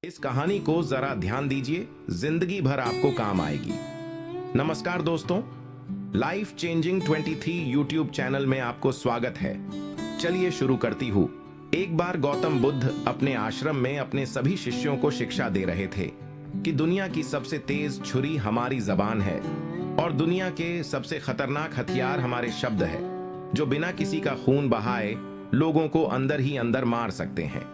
इस कहानी को जरा ध्यान दीजिए, जिंदगी भर आपको काम आएगी। नमस्कार दोस्तों, लाइफ चेंजिंग 23 यूट्यूब चैनल में आपको स्वागत है। चलिए शुरू करती हूँ। एक बार गौतम बुद्ध अपने आश्रम में अपने सभी शिष्यों को शिक्षा दे रहे थे कि दुनिया की सबसे तेज छुरी हमारी जबान है और दुनिया के सबसे खतरनाक हथियार हमारे शब्द है, जो बिना किसी का खून बहाए लोगों को अंदर ही अंदर मार सकते हैं।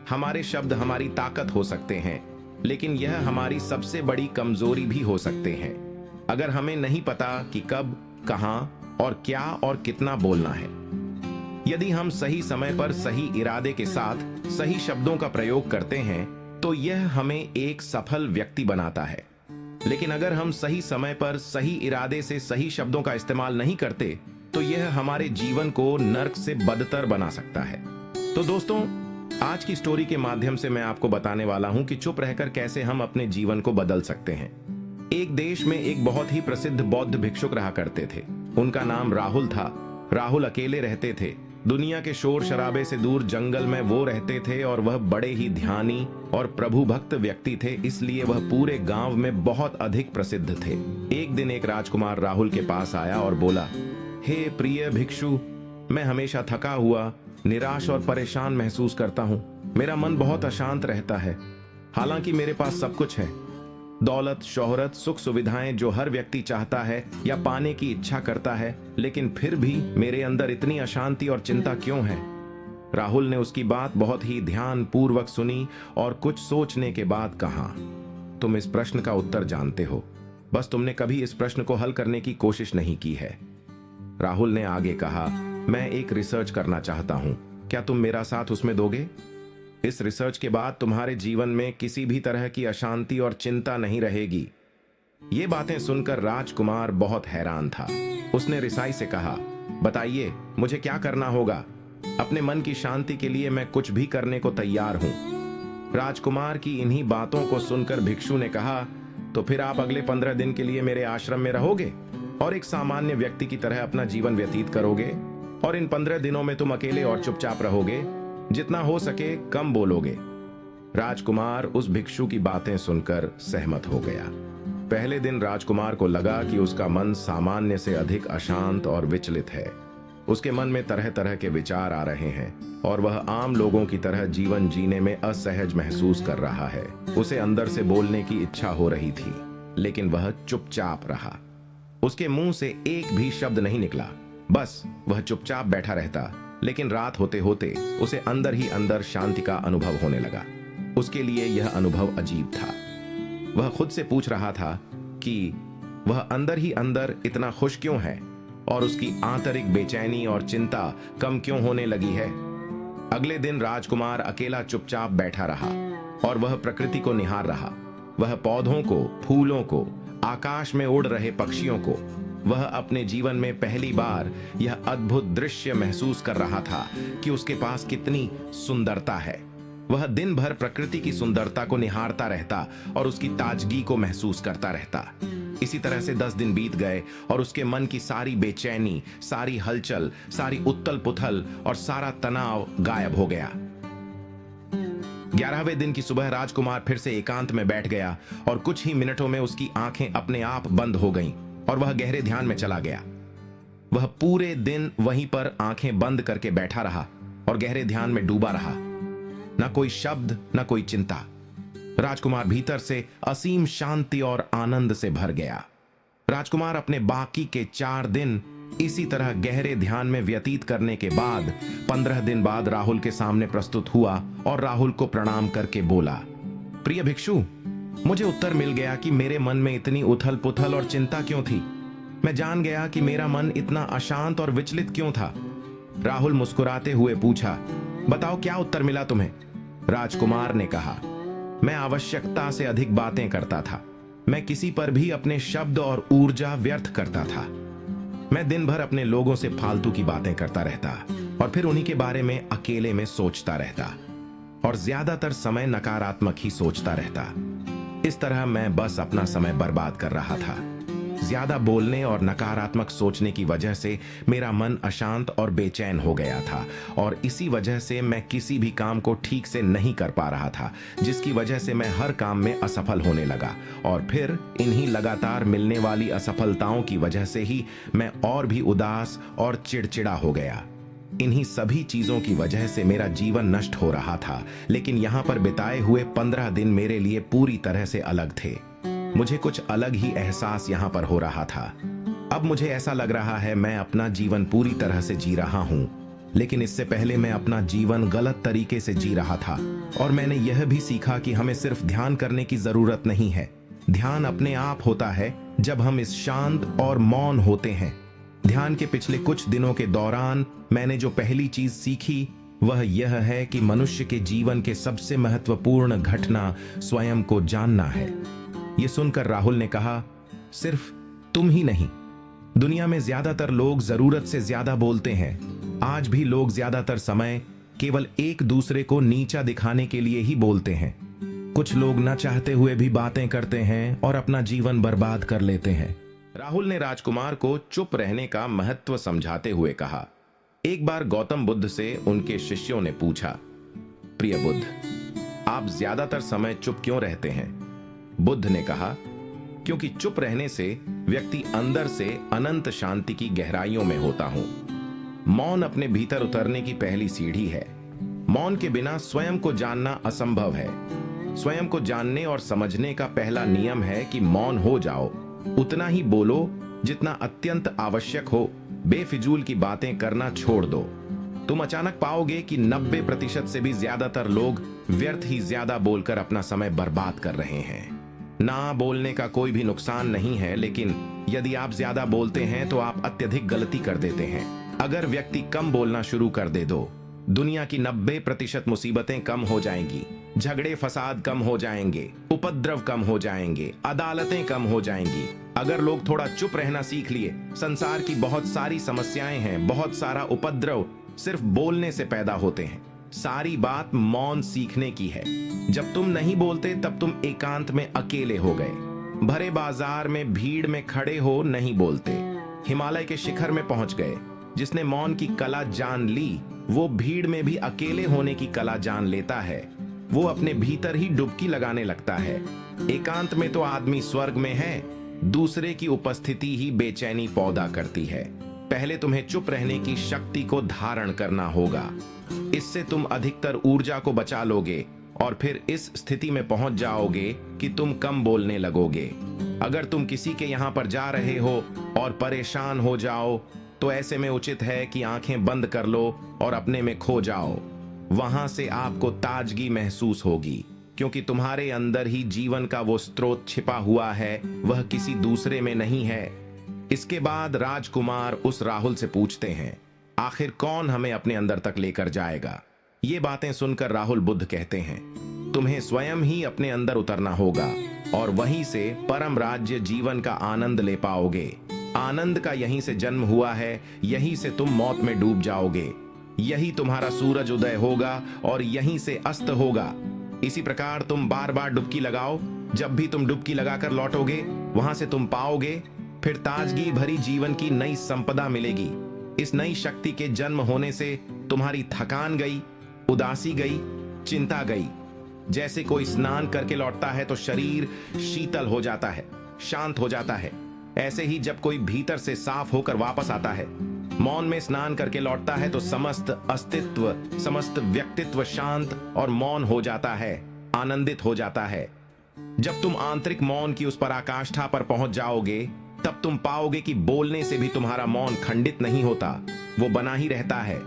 हमारे शब्द हमारी ताकत हो सकते हैं, लेकिन यह हमारी सबसे बड़ी कमजोरी भी हो सकते हैं अगर हमें नहीं पता कि कब, कहां और क्या और कितना बोलना है। यदि हम सही समय पर सही इरादे के साथ सही शब्दों का प्रयोग करते हैं तो यह हमें एक सफल व्यक्ति बनाता है, लेकिन अगर हम सही समय पर सही इरादे से सही शब्दों का इस्तेमाल नहीं करते तो यह हमारे जीवन को नर्क से बदतर बना सकता है। तो दोस्तों, आज की स्टोरी के माध्यम से मैं आपको बताने वाला हूं कि चुप रहकर कैसे हम अपने जीवन को बदल सकते हैं। एक देश में एक बहुत ही प्रसिद्ध बौद्ध भिक्षुक रहा करते थे। उनका नाम राहुल था। राहुल अकेले रहते थे। दुनिया के शोर शराबे से दूर जंगल में वो रहते थे और वह बड़े ही ध्यानी और प्रभु भक्त व्यक्ति थे, इसलिए वह पूरे गांव में बहुत अधिक प्रसिद्ध थे। एक दिन एक राजकुमार राहुल के पास आया और बोला, हे प्रिय भिक्षु, मैं हमेशा थका हुआ, निराश और परेशान महसूस करता हूं। मेरा मन बहुत अशांत रहता है। हालांकि मेरे पास सब कुछ है, दौलत, शोहरत, सुख सुविधाएं जो हर व्यक्ति चाहता है या पाने की इच्छा करता है, लेकिन फिर भी मेरे अंदर इतनी अशांति और चिंता क्यों है? राहुल ने उसकी बात बहुत ही ध्यान पूर्वक सुनी और कुछ सोचने के बाद कहा, तुम इस प्रश्न का उत्तर जानते हो, बस तुमने कभी इस प्रश्न को हल करने की कोशिश नहीं की है। राहुल ने आगे कहा, मैं एक रिसर्च करना चाहता हूं, क्या तुम मेरा साथ उसमें दोगे? इस रिसर्च के बाद तुम्हारे जीवन में किसी भी तरह की अशांति और चिंता नहीं रहेगी। ये बातें सुनकर राजकुमार बहुत हैरान था। उसने रिसाई से कहा, बताइए मुझे क्या करना होगा? अपने मन की शांति के लिए मैं कुछ भी करने को तैयार हूं। राजकुमार की इन्हीं बातों को सुनकर भिक्षु ने कहा, तो फिर आप अगले 15 दिन के लिए मेरे आश्रम में रहोगे और एक सामान्य व्यक्ति की तरह अपना जीवन व्यतीत करोगे, और इन 15 दिनों में तुम अकेले और चुपचाप रहोगे, जितना हो सके कम बोलोगे। राजकुमार उस भिक्षु की बातें सुनकर सहमत हो गया। पहले दिन राजकुमार को लगा कि उसका मन सामान्य से अधिक अशांत और विचलित है। उसके मन में तरह तरह के विचार आ रहे हैं और वह आम लोगों की तरह जीवन जीने में असहज महसूस कर रहा है। उसे अंदर से बोलने की इच्छा हो रही थी, लेकिन वह चुपचाप रहा। उसके मुंह से एक भी शब्द नहीं निकला, बस वह चुपचाप बैठा रहता। लेकिन रात होते होते उसे अंदर ही अंदर शांति का अनुभव होने लगा। उसके लिए यह अनुभव अजीब था। वह खुद से पूछ रहा था कि वह अंदर ही अंदर इतना खुश क्यों है और उसकी आंतरिक बेचैनी और चिंता कम क्यों होने लगी है। अगले दिन राजकुमार अकेला चुपचाप बैठा रहा और वह प्रकृति को निहार रहा। वह पौधों को, फूलों को, आकाश में उड़ रहे पक्षियों को, वह अपने जीवन में पहली बार यह अद्भुत दृश्य महसूस कर रहा था कि उसके पास कितनी सुंदरता है। वह दिन भर प्रकृति की सुंदरता को निहारता रहता और उसकी ताजगी को महसूस करता रहता। इसी तरह से 10 दिन बीत गए और उसके मन की सारी बेचैनी, सारी हलचल, सारी उथल पुथल और सारा तनाव गायब हो गया। 11वें दिन की सुबह राजकुमार फिर से एकांत में बैठ गया और कुछ ही मिनटों में उसकी आंखें अपने आप बंद हो गईं और वह गहरे ध्यान में चला गया। वह पूरे दिन वहीं पर आंखें बंद करके बैठा रहा और गहरे ध्यान में डूबा रहा। न कोई शब्द, न कोई चिंता। राजकुमार भीतर से असीम शांति और आनंद से भर गया। राजकुमार अपने बाकी के 4 दिन इसी तरह गहरे ध्यान में व्यतीत करने के बाद 15 दिन बाद राहुल के सामने प्रस्तुत हुआ और राहुल को प्रणाम करके बोला, प्रिय भिक्षु, मुझे उत्तर मिल गया कि मेरे मन में इतनी उथल पुथल और चिंता क्यों थी। मैं जान गया कि मेरा मन इतना अशांत और विचलित क्यों था। राहुल मुस्कुराते हुए पूछा, बताओ क्या उत्तर मिला तुम्हें? राजकुमार ने कहा, मैं आवश्यकता से अधिक बातें करता था। मैं किसी पर भी अपने शब्द और ऊर्जा व्यर्थ करता था। मैं दिन भर अपने लोगों से फालतू की बातें करता रहता और फिर उन्हीं के बारे में अकेले में सोचता रहता और ज्यादातर समय नकारात्मक ही सोचता रहता। इस तरह मैं बस अपना समय बर्बाद कर रहा था। ज्यादा बोलने और नकारात्मक सोचने की वजह से मेरा मन अशांत और बेचैन हो गया था और इसी वजह से मैं किसी भी काम को ठीक से नहीं कर पा रहा था, जिसकी वजह से मैं हर काम में असफल होने लगा। और फिर इन्हीं लगातार मिलने वाली असफलताओं की वजह से ही मैं और भी उदास और चिड़चिड़ा हो गया। इन्हीं सभी चीजों की वजह से मेरा जीवन नष्ट हो रहा था, लेकिन यहाँ पर बिताए हुए 15 दिन मेरे लिए पूरी तरह से अलग थे। मुझे कुछ अलग ही एहसास यहाँ पर हो रहा था। अब मुझे ऐसा लग रहा है मैं अपना जीवन पूरी तरह से जी रहा हूँ, लेकिन इससे पहले मैं अपना जीवन गलत तरीके से जी रहा था। और मैंने यह भी सीखा कि हमें सिर्फ ध्यान करने की जरूरत नहीं है। ध्यान अपने आप होता है जब हम इस शांत और मौन होते हैं। ध्यान के पिछले कुछ दिनों के दौरान मैंने जो पहली चीज सीखी वह यह है कि मनुष्य के जीवन के सबसे महत्वपूर्ण घटना स्वयं को जानना है। ये सुनकर राहुल ने कहा, सिर्फ तुम ही नहीं, दुनिया में ज्यादातर लोग जरूरत से ज्यादा बोलते हैं। आज भी लोग ज्यादातर समय केवल एक दूसरे को नीचा दिखाने के लिए ही बोलते हैं। कुछ लोग न चाहते हुए भी बातें करते हैं और अपना जीवन बर्बाद कर लेते हैं। राहुल ने राजकुमार को चुप रहने का महत्व समझाते हुए कहा। एक बार गौतम बुद्ध से उनके शिष्यों ने पूछा, प्रिय बुद्ध, आप ज्यादातर समय चुप क्यों रहते हैं? बुद्ध ने कहा, क्योंकि चुप रहने से व्यक्ति अंदर से अनंत शांति की गहराइयों में होता हूं। मौन अपने भीतर उतरने की पहली सीढ़ी है। मौन के बिना स्वयं को जानना असंभव है। स्वयं को जानने और समझने का पहला नियम है कि मौन हो जाओ, उतना ही बोलो जितना अत्यंत आवश्यक हो। बेफिजूल की बातें करना छोड़ दो। तुम अचानक पाओगे कि 90% से भी ज्यादातर लोग व्यर्थ ही ज्यादा बोलकर अपना समय बर्बाद कर रहे हैं। ना बोलने का कोई भी नुकसान नहीं है, लेकिन यदि आप ज्यादा बोलते हैं तो आप अत्यधिक गलती कर देते हैं। अगर व्यक्ति कम बोलना शुरू कर दे दो, दुनिया की 90% मुसीबतें कम हो जाएंगी, झगड़े फसाद कम हो जाएंगे, उपद्रव कम हो जाएंगे, अदालतें कम हो जाएंगी। अगर लोग थोड़ा चुप रहना सीख लिए, संसार की बहुत सारी समस्याएं हैं, बहुत सारा उपद्रव सिर्फ बोलने से पैदा होते हैं। सारी बात मौन सीखने की है। जब तुम नहीं बोलते तब तुम एकांत में अकेले हो गए। भरे बाजार में भीड़ में खड़े हो, नहीं बोलते। हिमालय के शिखर में पहुंच गए। जिसने मौन की कला जान ली, वो भीड़ में भी अकेले होने की कला जान लेता है। वो अपने भीतर ही डुबकी लगाने लगता है। एकांत में तो आदमी स्वर्ग में है, दूसरे की उपस्थिति ही बेचैनी पैदा करती है। पहले तुम्हें चुप रहने की शक्ति को धारण करना होगा। इससे तुम अधिकतर ऊर्जा को बचा लोगे और फिर इस स्थिति में पहुंच जाओगे कि तुम कम बोलने लगोगे। अगर तुम किसी के यहां पर जा रहे हो और परेशान हो जाओ, तो ऐसे में उचित है कि आंखें बंद कर लो और अपने में खो जाओ। वहां से आपको ताजगी महसूस होगी, क्योंकि तुम्हारे अंदर ही जीवन का वो स्रोत छिपा हुआ है, वह किसी दूसरे में नहीं है। इसके बाद राजकुमार उस राहुल से पूछते हैं, आखिर कौन हमें अपने अंदर तक लेकर जाएगा? ये बातें सुनकर राहुल बुद्ध कहते हैं, तुम्हें स्वयं ही अपने अंदर उतरना होगा और वहीं से परम राज्य जीवन का आनंद ले पाओगे। आनंद का यहीं से जन्म हुआ है, यहीं से तुम मौत में डूब जाओगे। यही तुम्हारा सूरज उदय होगा और यहीं से अस्त होगा। इसी प्रकार तुम बार बार डुबकी लगाओ। जब भी तुम डुबकी लगाकर लौटोगे, वहां से तुम पाओगे फिर ताजगी भरी जीवन की नई संपदा मिलेगी। इस नई शक्ति के जन्म होने से तुम्हारी थकान गई, उदासी गई, चिंता गई। जैसे कोई स्नान करके लौटता है तो शरीर शीतल हो जाता है, शांत हो जाता है। ऐसे ही जब कोई भीतर से साफ होकर वापस आता है, मौन में स्नान करके लौटता है, तो समस्त अस्तित्व, समस्त व्यक्तित्व शांत और मौन हो जाता है, आनंदित हो जाता है। जब तुम आंतरिक मौन की उस पराकाष्ठा पर पहुंच जाओगे, तब तुम पाओगे कि बोलने से भी तुम्हारा मौन खंडित नहीं होता, वो बना ही रहता है।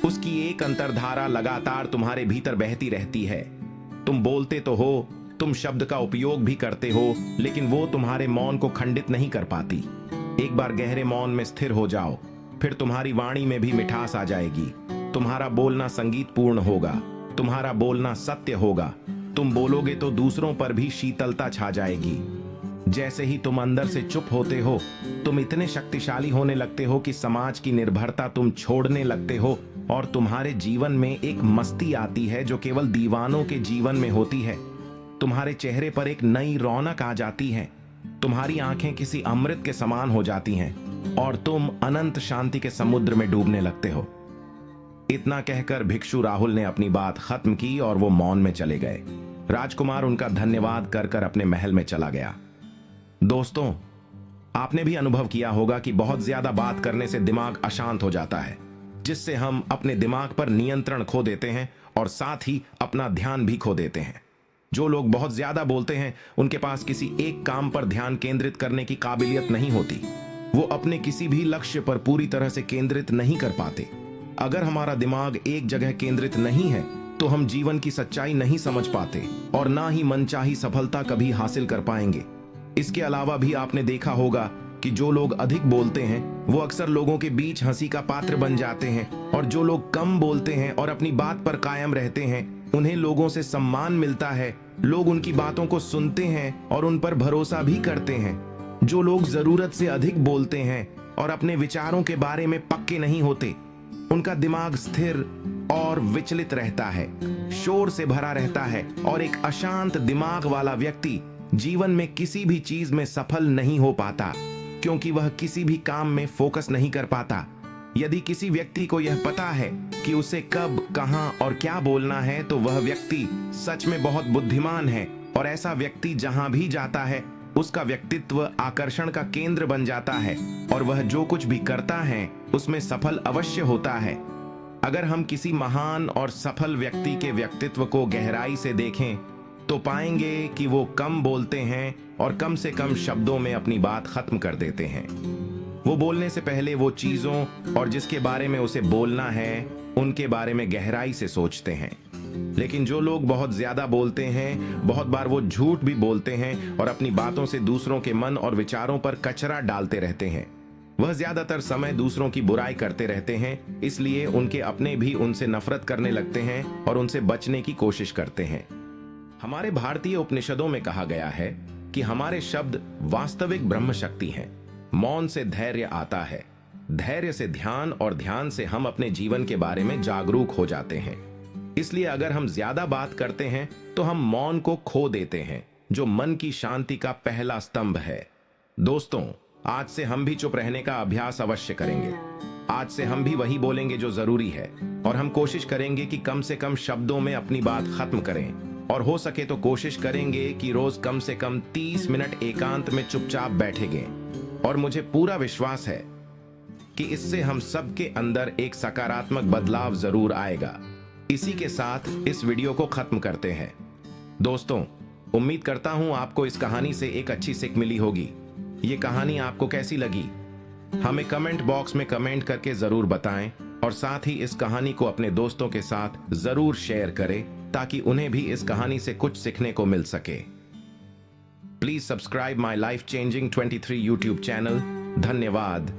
उसकी एक अंतर्धारा लगातार तुम्हारे भीतर बहती रहती है। तुम बोलते तो हो, तुम शब्द का उपयोग भी करते हो, लेकिन वो तुम्हारे मौन को खंडित नहीं कर पाती। एक बार गहरे मौन में स्थिर हो जाओ, फिर तुम्हारी वाणी में भी मिठास आ जाएगी। तुम्हारा बोलना संगीतपूर्ण होगा, तुम्हारा बोलना सत्य होगा। तुम बोलोगे तो दूसरों पर भी शीतलता छा जाएगी। जैसे ही तुम अंदर से चुप होते हो, तुम इतने शक्तिशाली होने लगते हो कि समाज की निर्भरता तुम छोड़ने लगते हो और तुम्हारे जीवन में एक मस्ती आती है जो केवल दीवानों के जीवन में होती है। तुम्हारे चेहरे पर एक नई रौनक आ जाती है। तुम्हारी आंखें किसी अमृत के समान हो जाती हैं और तुम अनंत शांति के समुद्र में डूबने लगते हो। इतना कहकर भिक्षु राहुल ने अपनी बात खत्म की और वो मौन में चले गए। राजकुमार उनका धन्यवाद कर कर अपने महल में चला गया। दोस्तों, आपने भी अनुभव किया होगा कि बहुत ज्यादा बात करने से दिमाग अशांत हो जाता है, जिससे हम अपने दिमाग पर नियंत्रण खो देते हैं और साथ ही अपना ध्यान भी खो देते हैं। जो लोग बहुत ज्यादा बोलते हैं उनके पास किसी एक काम पर ध्यान केंद्रित करने की काबिलियत नहीं होती। वो अपने किसी भी लक्ष्य पर पूरी तरह से केंद्रित नहीं कर पाते। अगर हमारा दिमाग एक जगह केंद्रित नहीं है तो हम जीवन की सच्चाई नहीं समझ पाते और ना ही मनचाही सफलता कभी हासिल कर पाएंगे। इसके अलावा भी आपने देखा होगा कि जो लोग अधिक बोलते हैं वो अक्सर लोगों के बीच हंसी का पात्र बन जाते हैं, और जो लोग कम बोलते हैं और अपनी बात पर कायम रहते हैं उन्हें लोगों से सम्मान मिलता है। लोग उनकी बातों को सुनते हैं और उन पर भरोसा भी करते हैं। जो लोग जरूरत से अधिक बोलते हैं और अपने विचारों के बारे में पक्के नहीं होते, उनका दिमाग स्थिर और विचलित रहता है, शोर से भरा रहता है, और एक अशांत दिमाग वाला व्यक्ति जीवन में किसी भी चीज में सफल नहीं हो पाता, क्योंकि वह किसी भी काम में फोकस नहीं कर पाता। यदि किसी व्यक्ति को यह पता है कि उसे कब, कहां और क्या बोलना है, तो वह व्यक्ति सच में बहुत बुद्धिमान है, और ऐसा व्यक्ति जहां भी जाता है उसका व्यक्तित्व आकर्षण का केंद्र बन जाता है और वह जो कुछ भी करता है उसमें सफल अवश्य होता है। अगर हम किसी महान और सफल व्यक्ति के व्यक्तित्व को गहराई से देखें तो पाएंगे कि वो कम बोलते हैं और कम से कम शब्दों में अपनी बात खत्म कर देते हैं। वो बोलने से पहले वो चीजों और जिसके बारे में उसे बोलना है उनके बारे में गहराई से सोचते हैं। लेकिन जो लोग बहुत ज्यादा बोलते हैं, बहुत बार वो झूठ भी बोलते हैं और अपनी बातों से दूसरों के मन और विचारों पर कचरा डालते रहते हैं। वह ज्यादातर समय दूसरों की बुराई करते रहते हैं, इसलिए उनके अपने भी उनसे नफरत करने लगते हैं और उनसे बचने की कोशिश करते हैं। हमारे भारतीय उपनिषदों में कहा गया है कि हमारे शब्द वास्तविक ब्रह्म शक्ति हैं। मौन से धैर्य आता है, धैर्य से ध्यान, और ध्यान से हम अपने जीवन के बारे में जागरूक हो जाते हैं। इसलिए अगर हम ज्यादा बात करते हैं तो हम मौन को खो देते हैं, जो मन की शांति का पहला स्तंभ है। दोस्तों, आज से हम भी चुप रहने का अभ्यास अवश्य करेंगे। आज से हम भी वही बोलेंगे जो जरूरी है, और हम कोशिश करेंगे कि कम से कम शब्दों में अपनी बात खत्म करें, और हो सके तो कोशिश करेंगे कि रोज कम से कम 30 मिनट एकांत में चुपचाप बैठेंगे। और मुझे पूरा विश्वास है कि इससे हम सबके अंदर एक सकारात्मक बदलाव जरूर आएगा। इसी के साथ इस वीडियो को खत्म करते हैं। दोस्तों, उम्मीद करता हूं आपको इस कहानी से एक अच्छी सीख मिली होगी। ये कहानी आपको कैसी लगी हमें कमेंट बॉक्स में कमेंट करके जरूर बताएं, और साथ ही इस कहानी को अपने दोस्तों के साथ जरूर शेयर करें ताकि उन्हें भी इस कहानी से कुछ सीखने को मिल सके। Please subscribe my life changing 23 YouTube channel. धन्यवाद।